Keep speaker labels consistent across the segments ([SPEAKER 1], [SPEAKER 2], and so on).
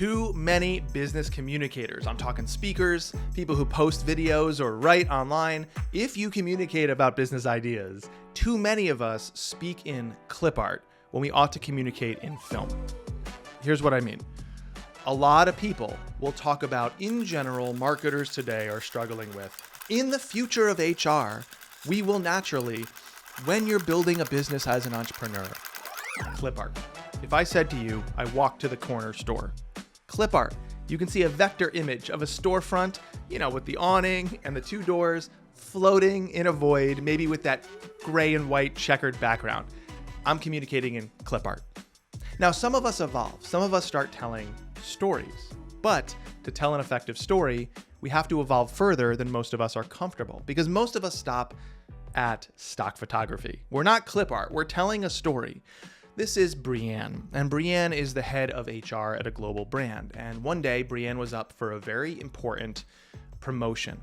[SPEAKER 1] Too many business communicators. I'm talking speakers, people who post videos or write online. If you communicate about business ideas, too many of us speak in clip art when we ought to communicate in film. Here's what I mean. A lot of people will talk about, in general, marketers today are struggling with. In the future of HR, we will naturally, when you're building a business as an entrepreneur, clip art. If I said to you, I walked to the corner store, clip art, you can see a vector image of a storefront, with the awning and the two doors floating in a void, maybe with that gray and white checkered background. I'm communicating in clip art. Now, some of us evolve. Some of us start telling stories. But to tell an effective story, we have to evolve further than most of us are comfortable, because most of us stop at stock photography. We're not clip art. We're telling a story. This is Brienne, and Brienne is the head of HR at a global brand. And one day, Brienne was up for a very important promotion.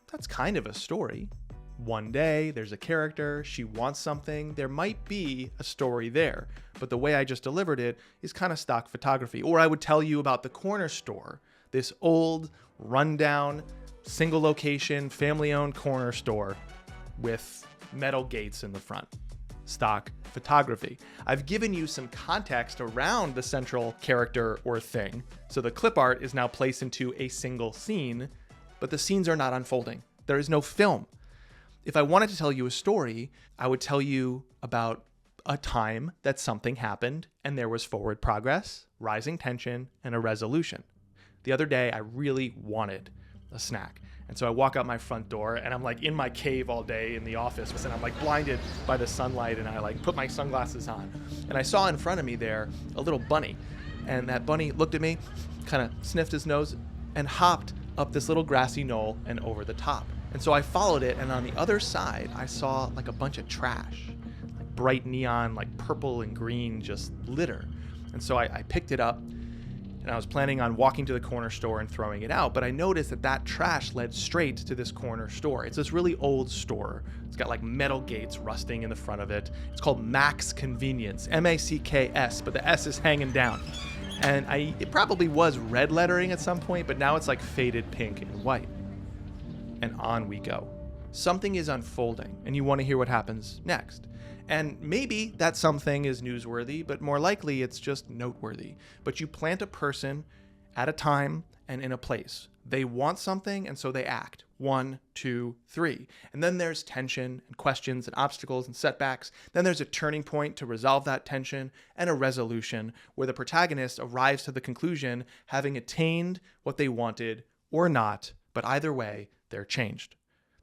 [SPEAKER 1] That's kind of a story. One day, there's a character, she wants something, there might be a story there. But the way I just delivered it is kind of stock photography. Or I would tell you about the corner store, this old, rundown, single location, family-owned corner store with metal gates in the front. Stock photography. I've given you some context around the central character or thing, so the clip art is now placed into a single scene, but the scenes are not unfolding. There is no film. If I wanted to tell you a story, I would tell you about a time that something happened and there was forward progress, rising tension, and a resolution. The other day, I really wanted a snack. And so I walk out my front door and I'm like in my cave all day in the office, and I'm like blinded by the sunlight, and I like put my sunglasses on. And I saw in front of me there a little bunny, and that bunny looked at me, kind of sniffed his nose, and hopped up this little grassy knoll and over the top. And so I followed it, and on the other side, I saw like a bunch of trash, like bright neon, like purple and green, just litter. And so I picked it up, and I was planning on walking to the corner store and throwing it out, but I noticed that trash led straight to this corner store. It's this really old store. It's got like metal gates rusting in the front of it. It's called Max Convenience, M-A-C-K-S, but the S is hanging down. And it probably was red lettering at some point, but now it's like faded pink and white. And on we go. Something is unfolding, and you want to hear what happens next. And maybe that something is newsworthy, but more likely it's just noteworthy. But you plant a person at a time and in a place. They want something, and so they act. 1, 2, 3. And then there's tension and questions and obstacles and setbacks. Then there's a turning point to resolve that tension and a resolution where the protagonist arrives to the conclusion having attained what they wanted or not, but either way, they're changed.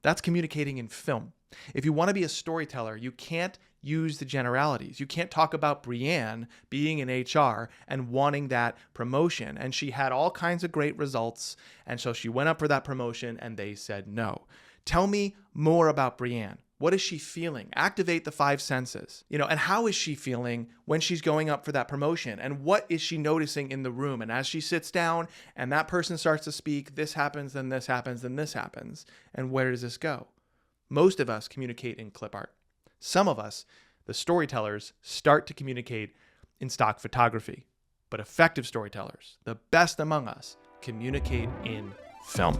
[SPEAKER 1] That's communicating in film. If you want to be a storyteller, you can't use the generalities. You can't talk about Brienne being in HR and wanting that promotion. And she had all kinds of great results. And so she went up for that promotion and they said no. Tell me more about Brienne. What is she feeling? Activate the 5 senses. And how is she feeling when she's going up for that promotion? And what is she noticing in the room? And as she sits down and that person starts to speak, this happens, then this happens, then this happens. And where does this go? Most of us communicate in clip art. Some of us, the storytellers, start to communicate in stock photography. But effective storytellers, the best among us, communicate in film.